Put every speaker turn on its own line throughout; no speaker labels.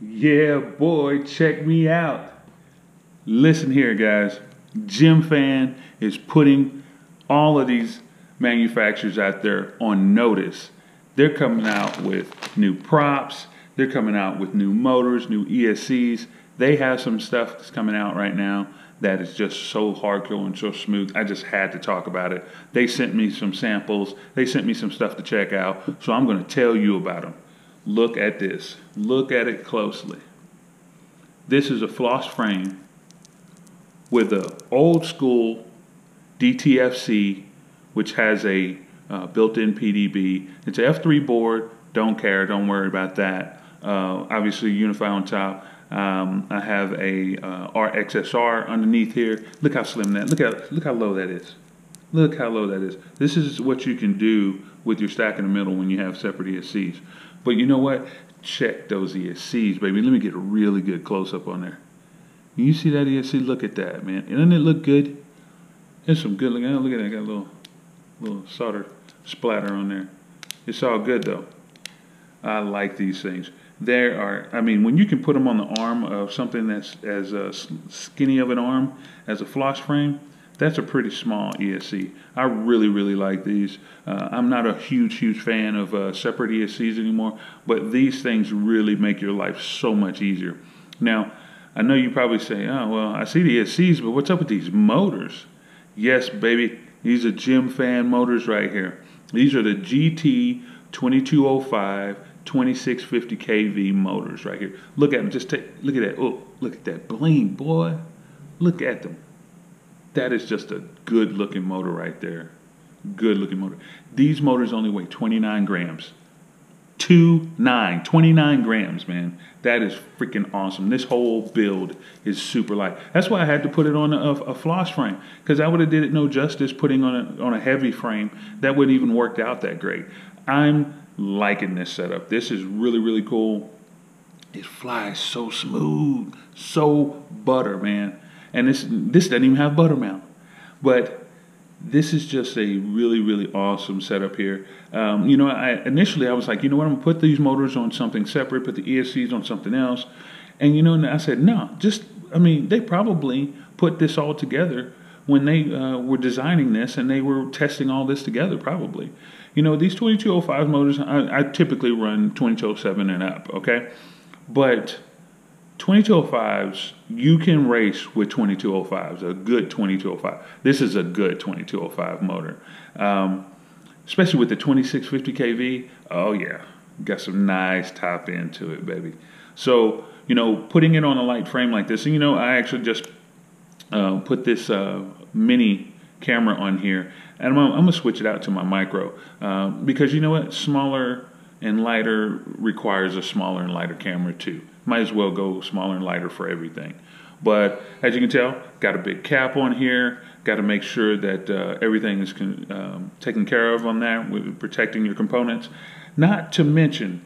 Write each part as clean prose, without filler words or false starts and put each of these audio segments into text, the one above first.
Yeah, boy, check me out. Listen here, guys. Gemfan is putting all of these manufacturers out there on notice. They're coming out with new props. They're coming out with new motors, new ESCs. They have some stuff that's coming out right now that is just so hardcore and so smooth. I just had to talk about it. They sent me some samples. They sent me some stuff to check out. So I'm going to tell you about them. Look at this. Look at it closely. This is a floss frame with an old school DTFC, which has a built-in PDB. It's an F3 board. Don't care. Don't worry about that. Obviously, Unify on top. I have a RXSR underneath here. Look how slim that. Look how low that is. Look how low that is. This is what you can do with your stack in the middle when you have separate ESCs. But you know what? Check those ESCs, baby. Let me get a really good close-up on there. You see that ESC? Look at that, man. Doesn't it look good? There's some good looking. Look at that. Got a little solder splatter on there. It's all good, though. I like these things. There are, I mean, when you can put them on the arm of something that's as skinny of an arm as a floss frame, that's a pretty small ESC. I really, really like these. I'm not a huge fan of separate ESCs anymore, but these things really make your life so much easier. Now, I know you probably say, oh, well, I see the ESCs, but what's up with these motors? Yes, baby, these are Gemfan motors right here. These are the GT 2205 2650 kV motors right here. Look at them. Look at that. Oh, look at that bling, boy. Look at them. That is just a good looking motor right there. Good looking motor. These motors only weigh 29 grams. 29 grams, man. That is freaking awesome. This whole build is super light. That's why I had to put it on a floss frame, because I would have did it no justice putting on a heavy frame. That wouldn't even worked out that great. I'm liking this setup. This is really, really cool. It flies so smooth, so butter, man. And this doesn't even have butter mount. But this is just a really, really awesome setup here. You know, initially I was like, you know what, I'm gonna put these motors on something separate, put the ESCs on something else. And you know, and I said, no, I mean, they probably put this all together when they were designing this, and they were testing all this together probably. You know, these 2205 motors, I typically run 2207 and up, okay? But 2205s, you can race with 2205s, a good 2205. This is a good 2205 motor. Especially with the 2650 kV, oh yeah, got some nice top end to it, baby. So, you know, putting it on a light frame like this, and you know, I actually just put this mini camera on here, and I'm gonna switch it out to my micro, because you know what, smaller and lighter requires a smaller and lighter camera too. Might as well go smaller and lighter for everything. But as you can tell, got a big cap on here. Got to make sure that everything is taken care of on that, with protecting your components. Not to mention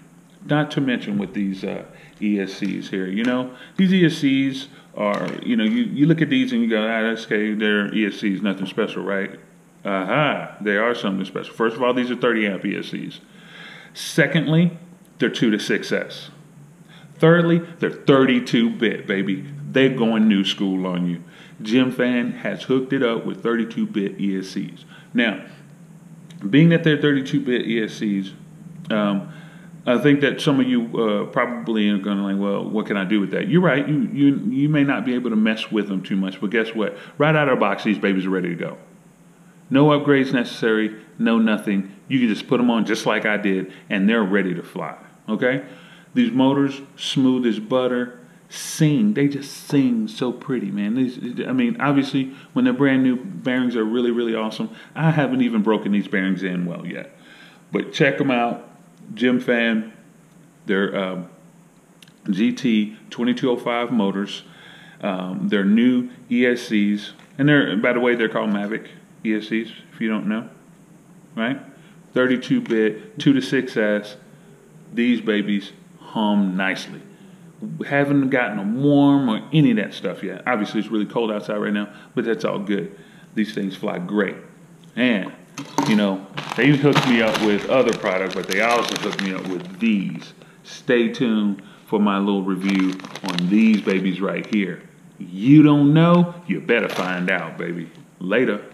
with these ESCs here. You know, these ESCs are, you know, you look at these and you go, that's okay, they're ESCs, nothing special, right? Aha, they are something special. First of all, these are 30 amp ESCs. Secondly, they're 2 to 6S. Thirdly, they're 32-bit, baby. They're going new school on you. Gemfan has hooked it up with 32-bit ESCs. Now, being that they're 32-bit ESCs, I think that some of you probably are going to like, well, what can I do with that? You're right. You may not be able to mess with them too much, but guess what? Right out of the box, these babies are ready to go. No upgrades necessary, no nothing. You can just put them on just like I did, and they're ready to fly, okay? These motors, smooth as butter, they just sing so pretty, man. I mean, obviously, when they're brand new, bearings are really, really awesome. I haven't even broken these bearings in well yet. But check them out, Gemfan. They're GT 2205 motors. They're new ESCs. And by the way, they're called Mavic ESCs, if you don't know, right? 32-bit, 2 to 6S. These babies hum nicely. Haven't gotten them warm or any of that stuff yet. Obviously, it's really cold outside right now, but that's all good. These things fly great. And, you know, they hooked me up with other products, but they also hooked me up with these. Stay tuned for my little review on these babies right here. You don't know? You better find out, baby. Later.